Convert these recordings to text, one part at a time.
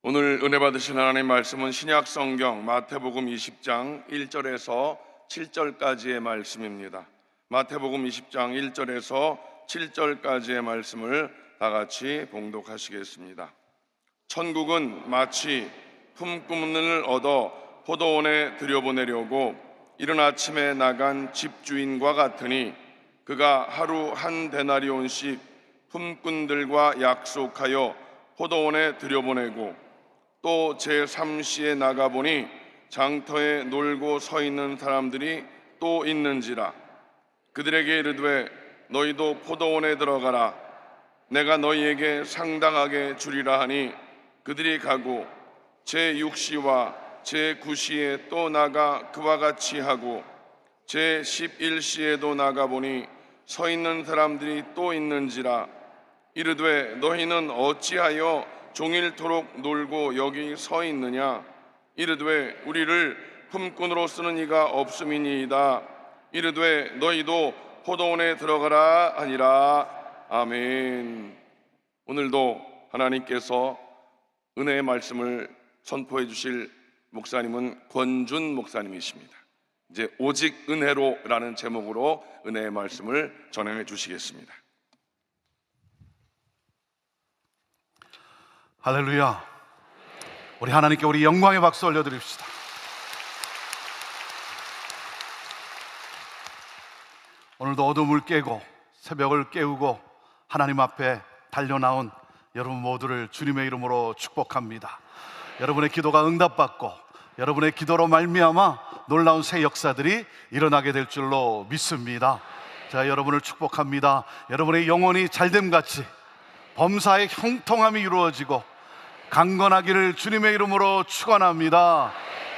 오늘 은혜 받으신 하나님 말씀은 신약 성경 마태복음 20장 1절에서 7절까지의 말씀입니다. 마태복음 20장 1절에서 7절까지의 말씀을 다 같이 봉독하시겠습니다. 천국은 마치 품꾼을 얻어 포도원에 들여보내려고 이른 아침에 나간 집주인과 같으니, 그가 하루 한 데나리온씩 품꾼들과 약속하여 포도원에 들여보내고 또 제3시에 나가보니 장터에 놀고 서 있는 사람들이 또 있는지라. 그들에게 이르되 너희도 포도원에 들어가라. 내가 너희에게 상당하게 주리라 하니, 그들이 가고 제6시와 제9시에 또 나가 그와 같이 하고 제11시에도 나가보니 서 있는 사람들이 또 있는지라. 이르되 너희는 어찌하여 종일토록 놀고 여기 서 있느냐. 이르되 우리를 품꾼으로 쓰는 이가 없음이니이다. 이르되 너희도 포도원에 들어가라 하니라. 아멘. 오늘도 하나님께서 은혜의 말씀을 선포해 주실 목사님은 권준 목사님이십니다. 이제 오직 은혜로라는 제목으로 은혜의 말씀을 전해 주시겠습니다. 할렐루야. 우리 하나님께 우리 영광의 박수 올려드립시다. 오늘도 어둠을 깨고 새벽을 깨우고 하나님 앞에 달려나온 여러분 모두를 주님의 이름으로 축복합니다. 여러분의 기도가 응답받고 여러분의 기도로 말미암아 놀라운 새 역사들이 일어나게 될 줄로 믿습니다. 제가 여러분을 축복합니다. 여러분의 영혼이 잘됨같이 범사의 형통함이 이루어지고 강건하기를 주님의 이름으로 축원합니다.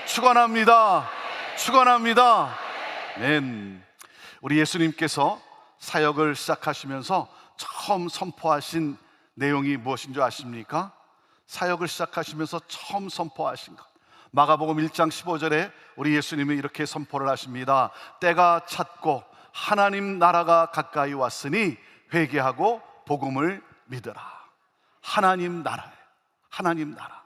축원합니다. 축원합니다. 아멘. 우리 예수님께서 사역을 시작하시면서 처음 선포하신 내용이 무엇인 줄 아십니까? 사역을 시작하시면서 처음 선포하신 것, 마가복음 1장 15절에 우리 예수님이 이렇게 선포를 하십니다. 때가 찼고 하나님 나라가 가까이 왔으니 회개하고 복음을 믿으라. 하나님 나라예요. 하나님 나라.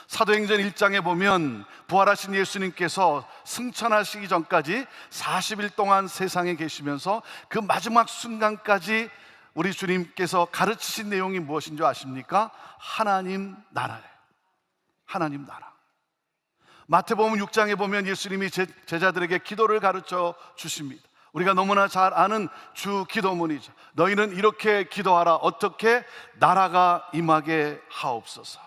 사도행전 1장에 보면 부활하신 예수님께서 승천하시기 전까지 40일 동안 세상에 계시면서 그 마지막 순간까지 우리 주님께서 가르치신 내용이 무엇인 줄 아십니까? 하나님 나라예요. 하나님 나라. 마태복음 6장에 보면 예수님이 제자들에게 기도를 가르쳐 주십니다. 우리가 너무나 잘 아는 주 기도문이죠. 너희는 이렇게 기도하라. 어떻게? 나라가 임하게 하옵소서.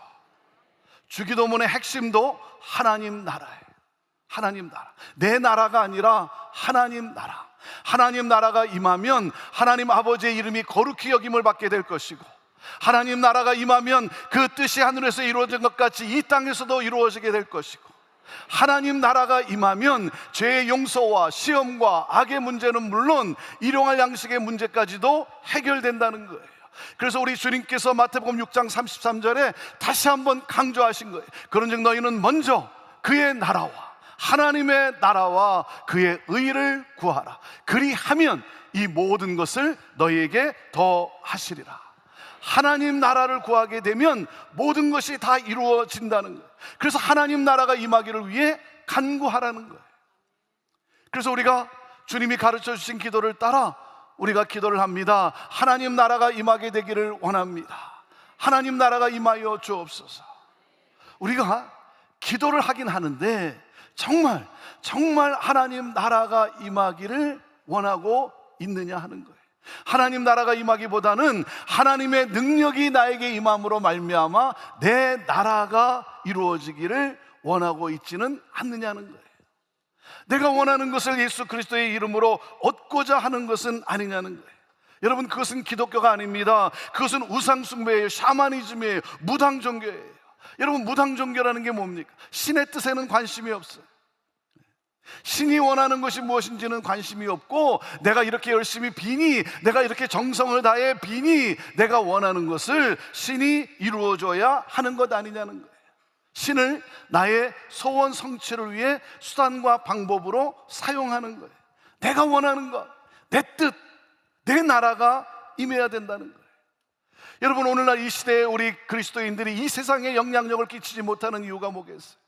주 기도문의 핵심도 하나님 나라예요. 하나님 나라. 내 나라가 아니라 하나님 나라. 하나님 나라가 임하면 하나님 아버지의 이름이 거룩히 여김을 받게 될 것이고, 하나님 나라가 임하면 그 뜻이 하늘에서 이루어진 것 같이 이 땅에서도 이루어지게 될 것이고, 하나님 나라가 임하면 죄의 용서와 시험과 악의 문제는 물론 일용할 양식의 문제까지도 해결된다는 거예요. 그래서 우리 주님께서 마태복음 6장 33절에 다시 한번 강조하신 거예요. 그런즉 너희는 먼저 그의 나라와 하나님의 나라와 그의 의를 구하라. 그리하면 이 모든 것을 너희에게 더하시리라. 하나님 나라를 구하게 되면 모든 것이 다 이루어진다는 거예요. 그래서 하나님 나라가 임하기를 위해 간구하라는 거예요. 그래서 우리가 주님이 가르쳐 주신 기도를 따라 우리가 기도를 합니다. 하나님 나라가 임하게 되기를 원합니다. 하나님 나라가 임하여 주옵소서. 우리가 기도를 하긴 하는데 정말 하나님 나라가 임하기를 원하고 있느냐 하는 거예요. 하나님 나라가 임하기보다는 하나님의 능력이 나에게 임함으로 말미암아 내 나라가 이루어지기를 원하고 있지는 않느냐는 거예요. 내가 원하는 것을 예수 그리스도의 이름으로 얻고자 하는 것은 아니냐는 거예요. 여러분, 그것은 기독교가 아닙니다. 그것은 우상숭배예요. 샤머니즘이에요. 무당종교예요. 여러분, 무당종교라는 게 뭡니까? 신의 뜻에는 관심이 없어요. 신이 원하는 것이 무엇인지는 관심이 없고, 내가 이렇게 열심히 비니, 내가 이렇게 정성을 다해 비니, 내가 원하는 것을 신이 이루어줘야 하는 것 아니냐는 거예요. 신을 나의 소원 성취를 위해 수단과 방법으로 사용하는 거예요. 내가 원하는 것, 내 뜻, 내 나라가 임해야 된다는 거예요. 여러분, 오늘날 이 시대에 우리 그리스도인들이 이 세상에 영향력을 끼치지 못하는 이유가 뭐겠어요?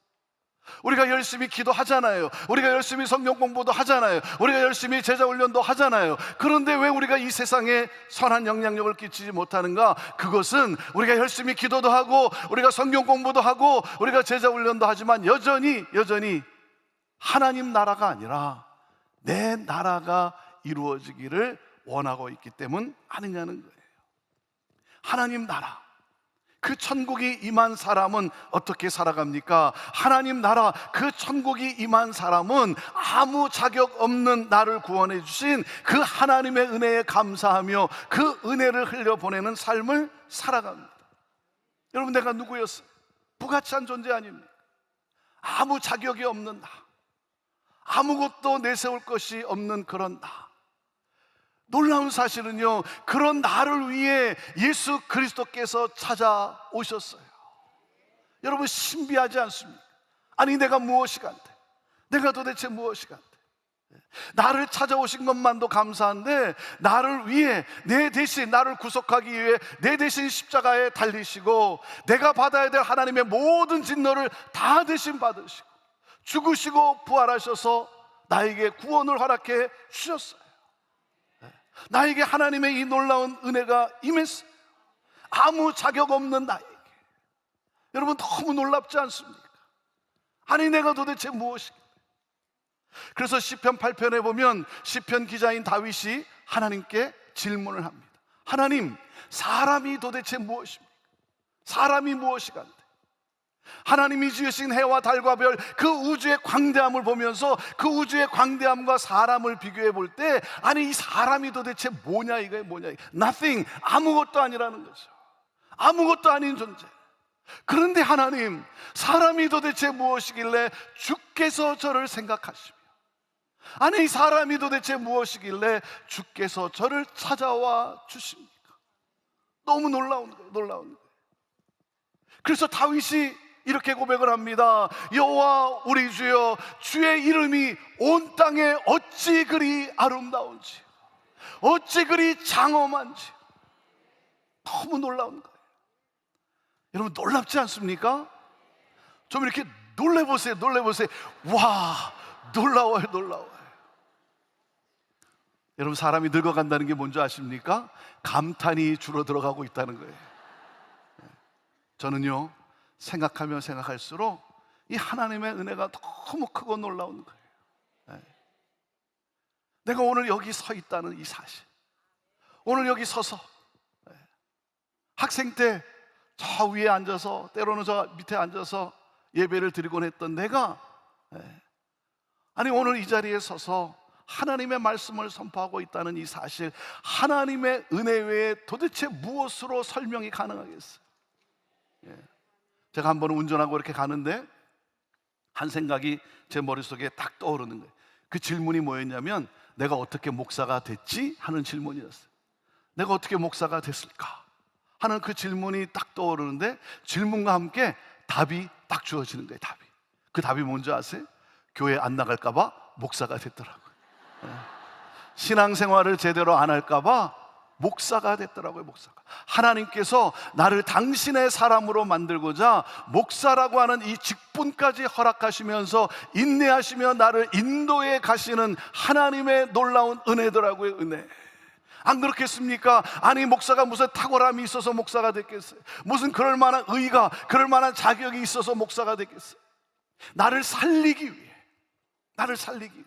우리가 열심히 기도하잖아요. 우리가 열심히 성경 공부도 하잖아요. 우리가 열심히 제자 훈련도 하잖아요. 그런데 왜 우리가 이 세상에 선한 영향력을 끼치지 못하는가? 그것은 우리가 열심히 기도도 하고 우리가 성경 공부도 하고 우리가 제자 훈련도 하지만 여전히 하나님 나라가 아니라 내 나라가 이루어지기를 원하고 있기 때문 아니냐는 거예요. 하나님 나라, 그 천국이 임한 사람은 어떻게 살아갑니까? 하나님 나라, 그 천국이 임한 사람은 아무 자격 없는 나를 구원해 주신 그 하나님의 은혜에 감사하며 그 은혜를 흘려보내는 삶을 살아갑니다. 여러분, 내가 누구였어요? 부가치한 존재 아닙니까? 아무 자격이 없는 나, 아무것도 내세울 것이 없는 그런 나. 놀라운 사실은요, 그런 나를 위해 예수 그리스도께서 찾아오셨어요. 여러분, 신비하지 않습니까? 아니, 내가 무엇이 간대? 내가 도대체 무엇이 간대? 나를 찾아오신 것만도 감사한데 나를 위해, 내 대신 나를 구속하기 위해 내 대신 십자가에 달리시고 내가 받아야 될 하나님의 모든 진노를 다 대신 받으시고 죽으시고 부활하셔서 나에게 구원을 허락해 주셨어요. 나에게 하나님의 이 놀라운 은혜가 임했어요. 아무 자격 없는 나에게. 여러분, 너무 놀랍지 않습니까? 아니, 내가 도대체 무엇이겠어요? 그래서 시편 8편에 보면 시편 기자인 다윗이 하나님께 질문을 합니다. 하나님, 사람이 도대체 무엇입니까? 사람이 무엇이간데? 하나님이 지으신 해와 달과 별, 그 우주의 광대함을 보면서 그 우주의 광대함과 사람을 비교해 볼 때, 아니, 이 사람이 도대체 뭐냐, 이거예요, 뭐냐. Nothing, 아무것도 아니라는 거죠. 아무것도 아닌 존재. 그런데 하나님, 사람이 도대체 무엇이길래 주께서 저를 생각하시며, 아니, 이 사람이 도대체 무엇이길래 주께서 저를 찾아와 주십니까? 너무 놀라운 거예요, 놀라운 거예요. 그래서 다윗이 이렇게 고백을 합니다. 여호와 우리 주여, 주의 이름이 온 땅에 어찌 그리 아름다운지, 어찌 그리 장엄한지. 너무 놀라운 거예요. 여러분, 놀랍지 않습니까? 좀 이렇게 놀래보세요. 놀래보세요. 와, 놀라워요, 놀라워요. 여러분, 사람이 늙어간다는 게 뭔지 아십니까? 감탄이 줄어들어가고 있다는 거예요. 저는요, 생각하면 생각할수록 이 하나님의 은혜가 너무 크고 놀라운 거예요. 내가 오늘 여기 서 있다는 이 사실, 오늘 여기 서서 학생 때 저 위에 앉아서, 때로는 저 밑에 앉아서 예배를 드리곤 했던 내가, 아니, 오늘 이 자리에 서서 하나님의 말씀을 선포하고 있다는 이 사실, 하나님의 은혜 외에 도대체 무엇으로 설명이 가능하겠어요? 제가 한 번은 운전하고 이렇게 가는데 한 생각이 제 머릿속에 딱 떠오르는 거예요. 그 질문이 뭐였냐면, 내가 어떻게 목사가 됐지? 하는 질문이었어요. 내가 어떻게 목사가 됐을까? 하는 그 질문이 딱 떠오르는데, 질문과 함께 답이 딱 주어지는 거예요. 답이. 그 답이 뭔지 아세요? 교회 안 나갈까 봐 목사가 됐더라고요. 신앙생활을 제대로 안 할까 봐 목사가 됐더라고요. 목사가. 하나님께서 나를 당신의 사람으로 만들고자 목사라고 하는 이 직분까지 허락하시면서 인내하시며 나를 인도해 가시는 하나님의 놀라운 은혜더라고요. 은혜. 안 그렇겠습니까? 아니, 목사가 무슨 탁월함이 있어서 목사가 됐겠어요? 무슨 그럴 만한 의가, 그럴 만한 자격이 있어서 목사가 됐겠어요? 나를 살리기 위해, 나를 살리기 위해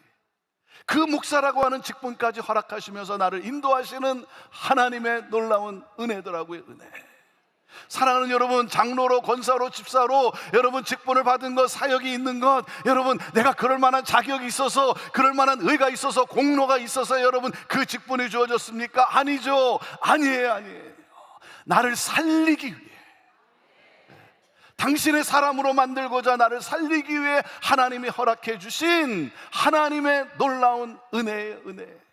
그 목사라고 하는 직분까지 허락하시면서 나를 인도하시는 하나님의 놀라운 은혜더라고요. 은혜. 사랑하는 여러분, 장로로, 권사로, 집사로 여러분 직분을 받은 것, 사역이 있는 것, 여러분 내가 그럴 만한 자격이 있어서, 그럴 만한 의가 있어서, 공로가 있어서 여러분 그 직분이 주어졌습니까? 아니죠. 아니에요, 아니에요. 나를 살리기 위해, 당신의 사람으로 만들고자 나를 살리기 위해 하나님이 허락해 주신 하나님의 놀라운 은혜의 은혜.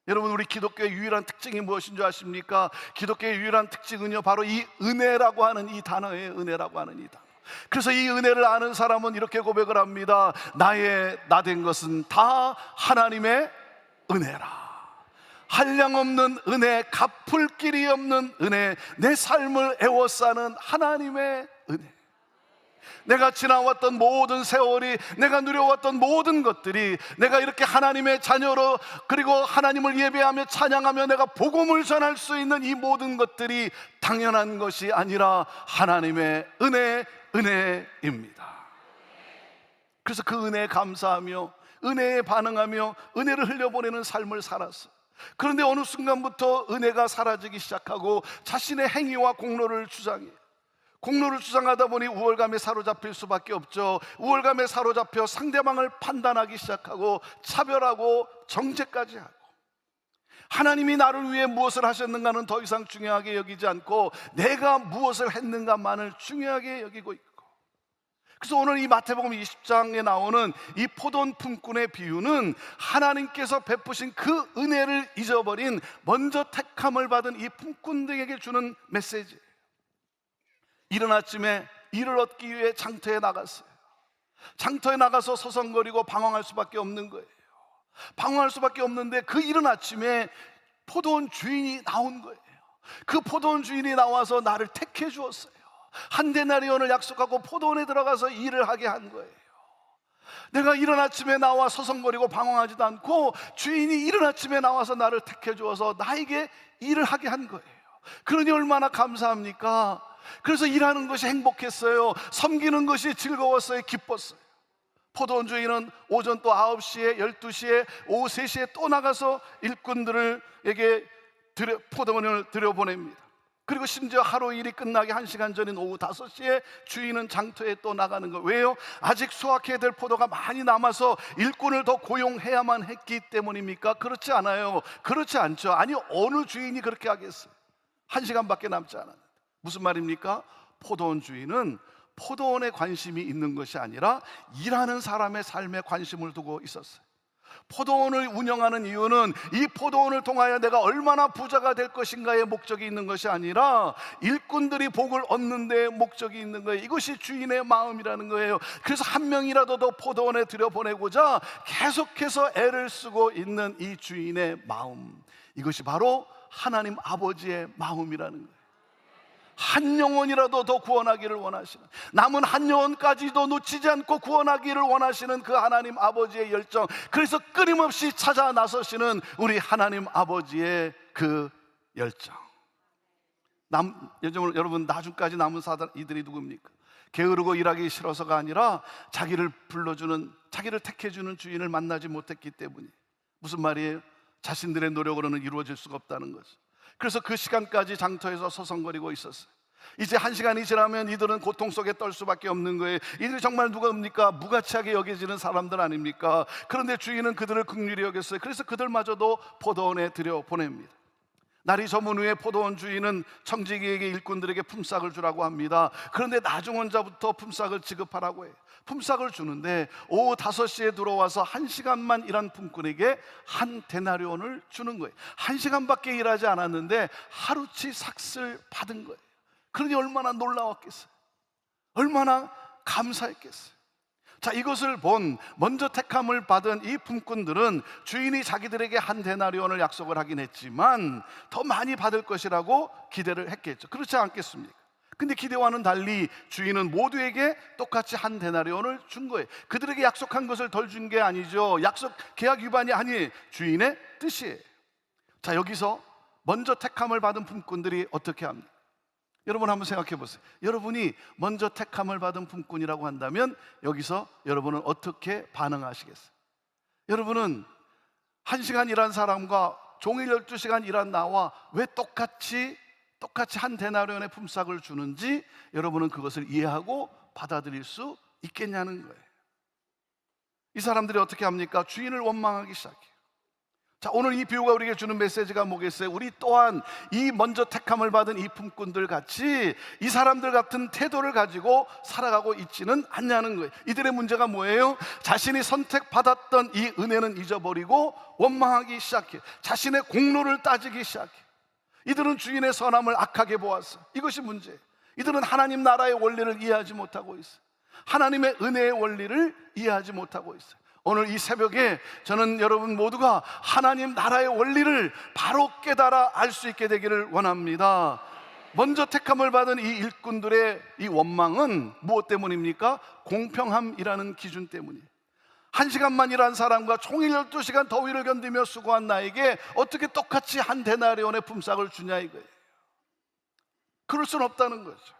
여러분, 우리 기독교의 유일한 특징이 무엇인 줄 아십니까? 기독교의 유일한 특징은요, 바로 이 은혜라고 하는 이 단어예요. 은혜라고 하는 이 단어. 그래서 이 은혜를 아는 사람은 이렇게 고백을 합니다. 나의 나 된 것은 다 하나님의 은혜라. 한량없는 은혜, 갚을 길이 없는 은혜, 내 삶을 애워싸는 하나님의 은혜. 내가 지나왔던 모든 세월이, 내가 누려왔던 모든 것들이, 내가 이렇게 하나님의 자녀로, 그리고 하나님을 예배하며 찬양하며 내가 복음을 전할 수 있는 이 모든 것들이 당연한 것이 아니라 하나님의 은혜입니다. 그래서 그 은혜에 감사하며 은혜에 반응하며 은혜를 흘려보내는 삶을 살았어요. 그런데 어느 순간부터 은혜가 사라지기 시작하고 자신의 행위와 공로를 주장해요. 공로를 주장하다 보니 우월감에 사로잡힐 수밖에 없죠. 우월감에 사로잡혀 상대방을 판단하기 시작하고 차별하고 정죄까지 하고, 하나님이 나를 위해 무엇을 하셨는가는 더 이상 중요하게 여기지 않고 내가 무엇을 했는가만을 중요하게 여기고 있고, 그래서 오늘 이 마태복음 20장에 나오는 이 포도원 품꾼의 비유는 하나님께서 베푸신 그 은혜를 잊어버린 먼저 택함을 받은 이 품꾼들에게 주는 메시지예요. 이른 아침에 일을 얻기 위해 장터에 나갔어요. 장터에 나가서 서성거리고 방황할 수밖에 없는 거예요. 방황할 수밖에 없는데 그 이른 아침에 포도원 주인이 나온 거예요. 그 포도원 주인이 나와서 나를 택해 주었어요. 한 데나리온을 약속하고 포도원에 들어가서 일을 하게 한 거예요. 내가 이른 아침에 나와 서성거리고 방황하지도 않고 주인이 이른 아침에 나와서 나를 택해 주어서 나에게 일을 하게 한 거예요. 그러니 얼마나 감사합니까? 그래서 일하는 것이 행복했어요. 섬기는 것이 즐거웠어요. 기뻤어요. 포도원 주인은 오전 또 9시에 12시에 오후 3시에 또 나가서 일꾼들에게 포도원을 들여보냅니다. 그리고 심지어 하루 일이 끝나기 1시간 전인 오후 5시에 주인은 장터에 또 나가는 거예요. 왜요? 아직 수확해야 될 포도가 많이 남아서 일꾼을 더 고용해야만 했기 때문입니까? 그렇지 않아요. 그렇지 않죠. 아니, 어느 주인이 그렇게 하겠어요? 1시간밖에 남지 않았는데. 무슨 말입니까? 포도원 주인은 포도원에 관심이 있는 것이 아니라 일하는 사람의 삶에 관심을 두고 있었어요. 포도원을 운영하는 이유는 이 포도원을 통하여 내가 얼마나 부자가 될 것인가의 목적이 있는 것이 아니라 일꾼들이 복을 얻는 데에 목적이 있는 거예요. 이것이 주인의 마음이라는 거예요. 그래서 한 명이라도 더 포도원에 들여보내고자 계속해서 애를 쓰고 있는 이 주인의 마음, 이것이 바로 하나님 아버지의 마음이라는 거예요. 한 영혼이라도 더 구원하기를 원하시는, 남은 한 영혼까지도 놓치지 않고 구원하기를 원하시는 그 하나님 아버지의 열정, 그래서 끊임없이 찾아 나서시는 우리 하나님 아버지의 그 열정. 여러분, 나중까지 남은 사람 이들이 누굽니까? 게으르고 일하기 싫어서가 아니라 자기를 불러주는, 자기를 택해주는 주인을 만나지 못했기 때문이에요. 무슨 말이에요? 자신들의 노력으로는 이루어질 수가 없다는 거죠. 그래서 그 시간까지 장터에서 서성거리고 있었어요. 이제 1시간이 지나면 이들은 고통 속에 떨 수밖에 없는 거예요. 이들이 정말 누굽니까? 무가치하게 여겨지는 사람들 아닙니까? 그런데 주인은 그들을 긍휼히 여겼어요. 그래서 그들마저도 포도원에 들여보냅니다. 날이 저문 후에 포도원 주인은 청지기에게 일꾼들에게 품삯을 주라고 합니다. 그런데 나중원자부터 품삯을 지급하라고 해요. 품삯을 주는데 오후 5시에 들어와서 1시간만 일한 품꾼에게 한 데나리온을 주는 거예요. 1시간밖에 일하지 않았는데 하루치 삭슬 받은 거예요. 그러니 얼마나 놀라웠겠어요? 얼마나 감사했겠어요? 자, 이것을 본 먼저 택함을 받은 이 품꾼들은 주인이 자기들에게 한 데나리온을 약속을 하긴 했지만 더 많이 받을 것이라고 기대를 했겠죠. 그렇지 않겠습니까? 근데 기대와는 달리 주인은 모두에게 똑같이 한 데나리온을 준 거예요. 그들에게 약속한 것을 덜 준 게 아니죠. 약속 계약 위반이 아니에요. 주인의 뜻이에요. 자, 여기서 먼저 택함을 받은 품꾼들이 어떻게 합니까? 여러분 한번 생각해 보세요. 여러분이 먼저 택함을 받은 품꾼이라고 한다면 여기서 여러분은 어떻게 반응하시겠어요? 여러분은 1시간 일한 사람과 종일 12시간 일한 나와 왜 똑같이 한 데나리온의 품삯을 주는지 여러분은 그것을 이해하고 받아들일 수 있겠냐는 거예요. 이 사람들이 어떻게 합니까? 주인을 원망하기 시작해요. 자, 오늘 이 비유가 우리에게 주는 메시지가 뭐겠어요? 우리 또한 이 먼저 택함을 받은 이 품꾼들 같이 이 사람들 같은 태도를 가지고 살아가고 있지는 않냐는 거예요. 이들의 문제가 뭐예요? 자신이 선택받았던 이 은혜는 잊어버리고 원망하기 시작해요. 자신의 공로를 따지기 시작해요. 이들은 주인의 선함을 악하게 보았어요. 이것이 문제예요. 이들은 하나님 나라의 원리를 이해하지 못하고 있어요. 하나님의 은혜의 원리를 이해하지 못하고 있어요. 오늘 이 새벽에 저는 여러분 모두가 하나님 나라의 원리를 바로 깨달아 알 수 있게 되기를 원합니다. 먼저 택함을 받은 이 일꾼들의 이 원망은 무엇 때문입니까? 공평함이라는 기준 때문이에요. 1시간만 일한 사람과 종일 12시간 더위를 견디며 수고한 나에게 어떻게 똑같이 한 데나리온의 품삯을 주냐 이거예요. 그럴 수는 없다는 거죠.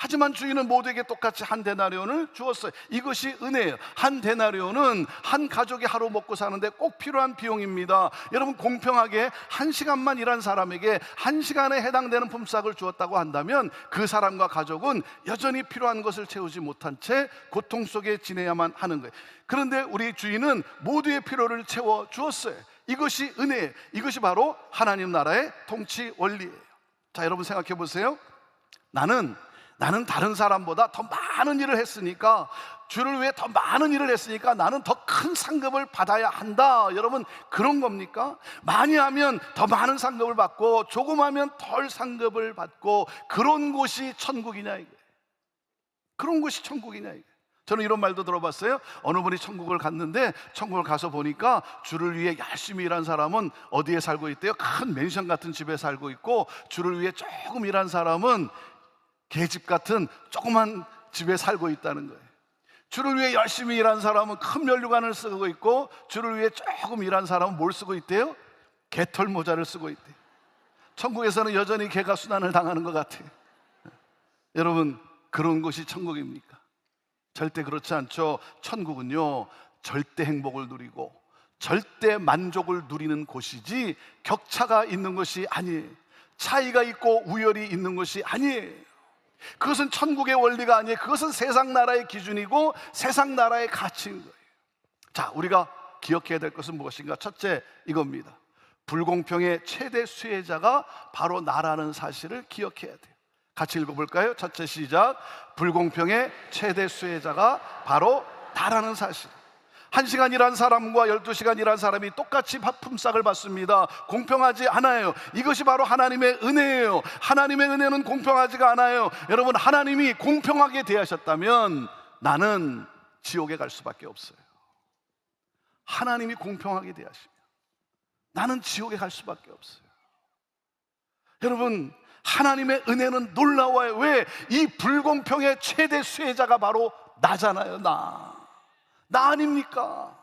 하지만 주인은 모두에게 똑같이 한 데나리온을 주었어요. 이것이 은혜예요. 한 데나리온은 한 가족이 하루 먹고 사는데 꼭 필요한 비용입니다. 여러분, 공평하게 1시간만 일한 사람에게 1시간에 해당되는 품삯을 주었다고 한다면 그 사람과 가족은 여전히 필요한 것을 채우지 못한 채 고통 속에 지내야만 하는 거예요. 그런데 우리 주인은 모두의 필요를 채워 주었어요. 이것이 은혜예요. 이것이 바로 하나님 나라의 통치 원리예요. 자, 여러분 생각해 보세요. 나는 다른 사람보다 더 많은 일을 했으니까, 주를 위해 더 많은 일을 했으니까 나는 더 큰 상급을 받아야 한다. 여러분, 그런 겁니까? 많이 하면 더 많은 상급을 받고 조금 하면 덜 상급을 받고, 그런 곳이 천국이냐 이거예요. 그런 곳이 천국이냐 이거예요. 저는 이런 말도 들어봤어요. 어느 분이 천국을 갔는데 천국을 가서 보니까 주를 위해 열심히 일한 사람은 어디에 살고 있대요? 큰 맨션 같은 집에 살고 있고, 주를 위해 조금 일한 사람은 개집 같은 조그만 집에 살고 있다는 거예요. 주를 위해 열심히 일한 사람은 큰 면류관을 쓰고 있고, 주를 위해 조금 일한 사람은 뭘 쓰고 있대요? 개털 모자를 쓰고 있대요. 천국에서는 여전히 개가 순환을 당하는 것 같아요. 여러분, 그런 곳이 천국입니까? 절대 그렇지 않죠. 천국은요, 절대 행복을 누리고 절대 만족을 누리는 곳이지 격차가 있는 것이 아니에요. 차이가 있고 우열이 있는 것이 아니에요. 그것은 천국의 원리가 아니에요. 그것은 세상 나라의 기준이고 세상 나라의 가치인 거예요. 자, 우리가 기억해야 될 것은 무엇인가? 첫째, 이겁니다. 불공평의 최대 수혜자가 바로 나라는 사실을 기억해야 돼요. 같이 읽어볼까요? 첫째, 시작. 불공평의 최대 수혜자가 바로 나라는 사실. 1시간 일한 사람과 12시간 일한 사람이 똑같이 품삯을 받습니다. 공평하지 않아요. 이것이 바로 하나님의 은혜예요. 하나님의 은혜는 공평하지가 않아요. 여러분, 하나님이 공평하게 대하셨다면 나는 지옥에 갈 수밖에 없어요. 하나님이 공평하게 대하시면 나는 지옥에 갈 수밖에 없어요. 여러분, 하나님의 은혜는 놀라워요. 왜? 이 불공평의 최대 수혜자가 바로 나잖아요. 나 아닙니까?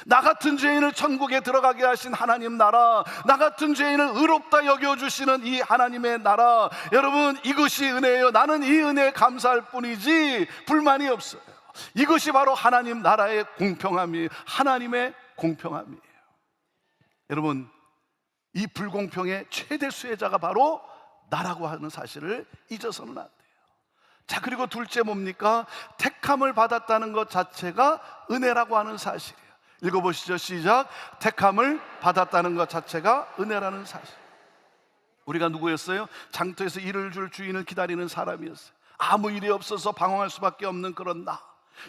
나 같은 죄인을 천국에 들어가게 하신 하나님 나라, 나 같은 죄인을 의롭다 여겨주시는 이 하나님의 나라, 여러분, 이것이 은혜예요. 나는 이 은혜에 감사할 뿐이지 불만이 없어요. 이것이 바로 하나님 나라의 공평함이에요. 하나님의 공평함이에요. 여러분, 이 불공평의 최대 수혜자가 바로 나라고 하는 사실을 잊어서는 안 돼요. 자, 그리고 둘째 뭡니까? 택함을 받았다는 것 자체가 은혜라고 하는 사실이에요. 읽어보시죠. 시작. 택함을 받았다는 것 자체가 은혜라는 사실. 우리가 누구였어요? 장터에서 일을 줄 주인을 기다리는 사람이었어요. 아무 일이 없어서 방황할 수밖에 없는 그런 나.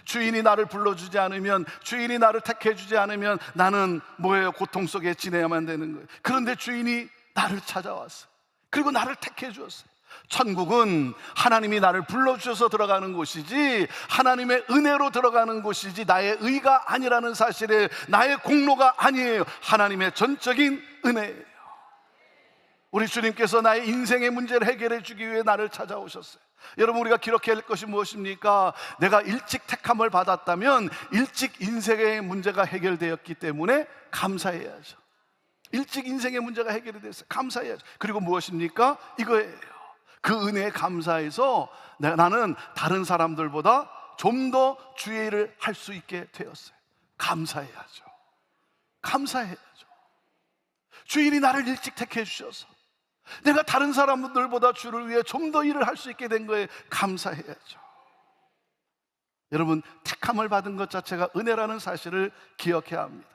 주인이 나를 불러주지 않으면, 주인이 나를 택해주지 않으면 나는 뭐예요? 고통 속에 지내야만 되는 거예요. 그런데 주인이 나를 찾아왔어요. 그리고 나를 택해 주었어요. 천국은 하나님이 나를 불러주셔서 들어가는 곳이지, 하나님의 은혜로 들어가는 곳이지 나의 의가 아니라는 사실에, 나의 공로가 아니에요. 하나님의 전적인 은혜예요. 우리 주님께서 나의 인생의 문제를 해결해 주기 위해 나를 찾아오셨어요. 여러분, 우리가 기록해야 할 것이 무엇입니까? 내가 일찍 택함을 받았다면 일찍 인생의 문제가 해결되었기 때문에 감사해야죠. 일찍 인생의 문제가 해결이 됐어요. 감사해야죠. 그리고 무엇입니까? 이거예요. 그 은혜에 감사해서 나는 다른 사람들보다 좀 더 주의 일을 할 수 있게 되었어요. 감사해야죠. 감사해야죠. 주인이 나를 일찍 택해 주셔서 내가 다른 사람들보다 주를 위해 좀 더 일을 할 수 있게 된 거에 감사해야죠. 여러분, 택함을 받은 것 자체가 은혜라는 사실을 기억해야 합니다.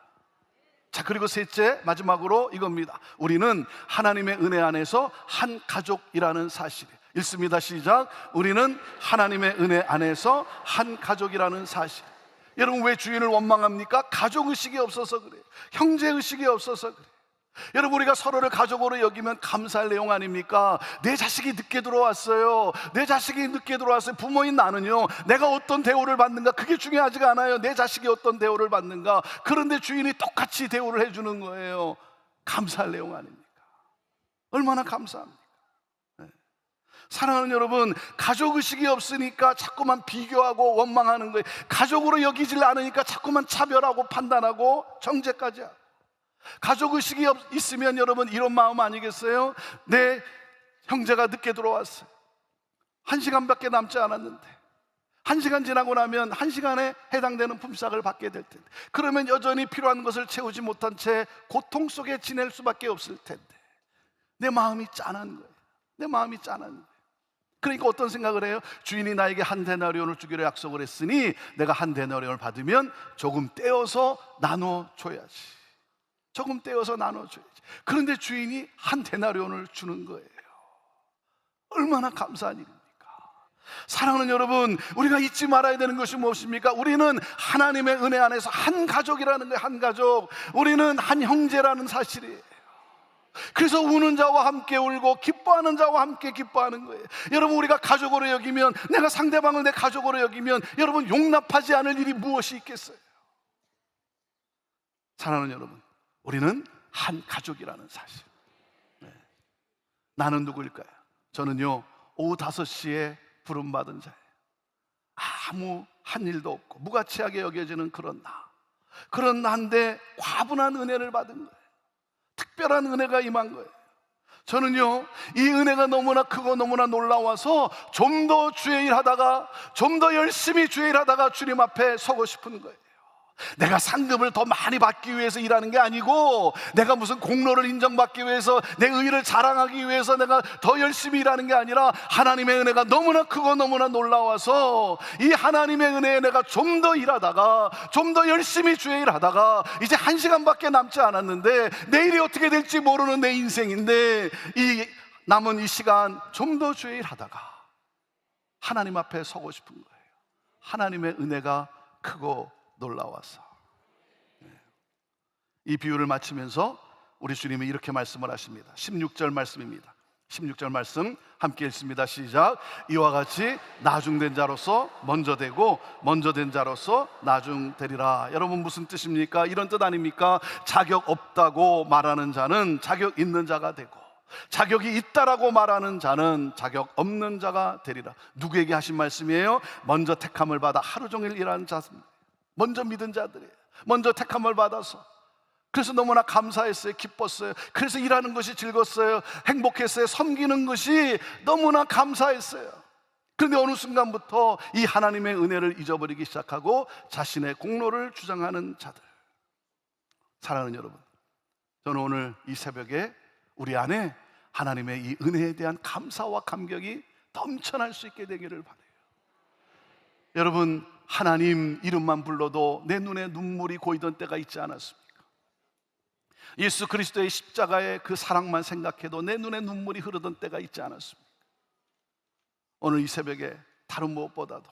자, 그리고 셋째, 마지막으로 이겁니다. 우리는 하나님의 은혜 안에서 한 가족이라는 사실. 읽습니다. 시작. 우리는 하나님의 은혜 안에서 한 가족이라는 사실. 여러분, 왜 주인을 원망합니까? 가족의식이 없어서 그래요. 형제의식이 없어서 그래요. 여러분, 우리가 서로를 가족으로 여기면 감사할 내용 아닙니까? 내 자식이 늦게 들어왔어요. 내 자식이 늦게 들어왔어요. 부모인 나는요, 내가 어떤 대우를 받는가 그게 중요하지가 않아요. 내 자식이 어떤 대우를 받는가. 그런데 주인이 똑같이 대우를 해주는 거예요. 감사할 내용 아닙니까? 얼마나 감사합니까? 네. 사랑하는 여러분, 가족의식이 없으니까 자꾸만 비교하고 원망하는 거예요. 가족으로 여기질 않으니까 자꾸만 차별하고 판단하고 정죄까지 하고. 가족의식이 있으면 여러분 이런 마음 아니겠어요? 내 형제가 늦게 들어왔어요. 1시간밖에 남지 않았는데 1시간 지나고 나면 1시간에 해당되는 품삯을 받게 될 텐데, 그러면 여전히 필요한 것을 채우지 못한 채 고통 속에 지낼 수밖에 없을 텐데 내 마음이 짠한 거예요. 내 마음이 짠한 거예요. 그러니까 어떤 생각을 해요? 주인이 나에게 1데나리온을 주기로 약속을 했으니 내가 1데나리온을 받으면 조금 떼어서 나눠줘야지. 조금 떼어서 나눠줘야지. 그런데 주인이 1데나리온을 주는 거예요. 얼마나 감사한 일입니까? 사랑하는 여러분, 우리가 잊지 말아야 되는 것이 무엇입니까? 우리는 하나님의 은혜 안에서 한 가족이라는 거예요. 한 가족. 우리는 한 형제라는 사실이에요. 그래서 우는 자와 함께 울고 기뻐하는 자와 함께 기뻐하는 거예요. 여러분, 우리가 가족으로 여기면, 내가 상대방을 내 가족으로 여기면 여러분 용납하지 않을 일이 무엇이 있겠어요? 사랑하는 여러분, 우리는 한 가족이라는 사실. 네. 나는 누구일까요? 저는요, 오후 5시에 부름받은 자예요. 아무 한 일도 없고 무가치하게 여겨지는 그런 나. 그런 나인데 과분한 은혜를 받은 거예요. 특별한 은혜가 임한 거예요. 저는요, 이 은혜가 너무나 크고 너무나 놀라워서 좀 더 주의 일 하다가, 좀 더 열심히 주의 일 하다가 주님 앞에 서고 싶은 거예요. 내가 상급을 더 많이 받기 위해서 일하는 게 아니고, 내가 무슨 공로를 인정받기 위해서, 내 의의를 자랑하기 위해서 내가 더 열심히 일하는 게 아니라, 하나님의 은혜가 너무나 크고 너무나 놀라워서 이 하나님의 은혜에 내가 좀 더 일하다가, 좀 더 열심히 주의 일하다가 이제 1시간밖에 남지 않았는데 내일이 어떻게 될지 모르는 내 인생인데, 이 남은 이 시간 좀 더 주의 일하다가 하나님 앞에 서고 싶은 거예요. 하나님의 은혜가 크고 놀라워서. 이 비유를 마치면서 우리 주님이 이렇게 말씀을 하십니다. 16절 말씀입니다. 16절 말씀 함께 읽습니다. 시작. 이와 같이 나중된 자로서 먼저 되고 먼저 된 자로서 나중되리라. 여러분, 무슨 뜻입니까? 이런 뜻 아닙니까? 자격 없다고 말하는 자는 자격 있는 자가 되고, 자격이 있다라고 말하는 자는 자격 없는 자가 되리라. 누구에게 하신 말씀이에요? 먼저 택함을 받아 하루 종일 일하는 자입니다. 먼저 믿은 자들이에요. 먼저 택함을 받아서. 그래서 너무나 감사했어요. 기뻤어요. 그래서 일하는 것이 즐거웠어요. 행복했어요. 섬기는 것이 너무나 감사했어요. 그런데 어느 순간부터 이 하나님의 은혜를 잊어버리기 시작하고 자신의 공로를 주장하는 자들. 사랑하는 여러분, 저는 오늘 이 새벽에 우리 안에 하나님의 이 은혜에 대한 감사와 감격이 넘쳐날 수 있게 되기를 바라요. 여러분, 하나님 이름만 불러도 내 눈에 눈물이 고이던 때가 있지 않았습니까? 예수 그리스도의 십자가의 그 사랑만 생각해도 내 눈에 눈물이 흐르던 때가 있지 않았습니까? 오늘 이 새벽에 다른 무엇보다도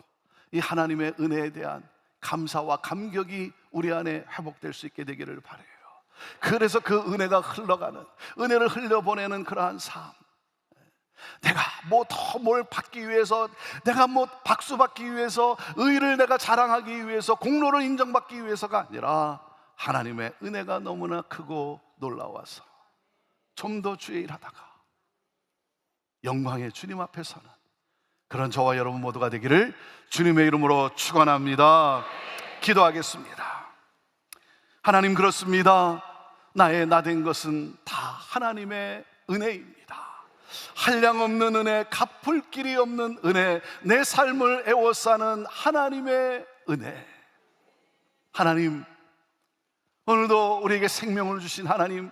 이 하나님의 은혜에 대한 감사와 감격이 우리 안에 회복될 수 있게 되기를 바라요. 그래서 그 은혜가 흘러가는, 은혜를 흘려보내는 그러한 삶, 내가 뭐 더 뭘 받기 위해서, 내가 뭐 박수 받기 위해서, 의를 내가 자랑하기 위해서, 공로를 인정받기 위해서가 아니라 하나님의 은혜가 너무나 크고 놀라워서 좀 더 주의 일하다가 영광의 주님 앞에 서는 그런 저와 여러분 모두가 되기를 주님의 이름으로 축원합니다. 기도하겠습니다. 하나님, 그렇습니다. 나의 나된 것은 다 하나님의 은혜입니다. 한량없는 은혜, 갚을 길이 없는 은혜, 내 삶을 애워싸는 하나님의 은혜. 하나님, 오늘도 우리에게 생명을 주신 하나님,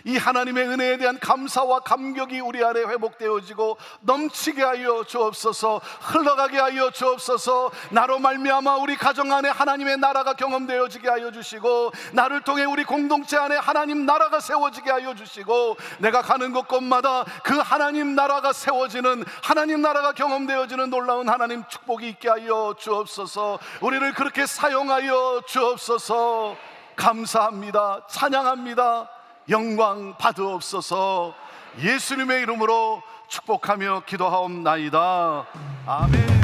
이 하나님의 은혜에 대한 감사와 감격이 우리 안에 회복되어지고 넘치게 하여 주옵소서. 흘러가게 하여 주옵소서. 나로 말미암아 우리 가정 안에 하나님의 나라가 경험되어지게 하여 주시고, 나를 통해 우리 공동체 안에 하나님 나라가 세워지게 하여 주시고, 내가 가는 곳곳마다 그 하나님 나라가 세워지는, 하나님 나라가 경험되어지는 놀라운 하나님 축복이 있게 하여 주옵소서. 우리를 그렇게 사용하여 주옵소서. 감사합니다. 찬양합니다. 영광 받으옵소서. 예수님의 이름으로 축복하며 기도하옵나이다. 아멘.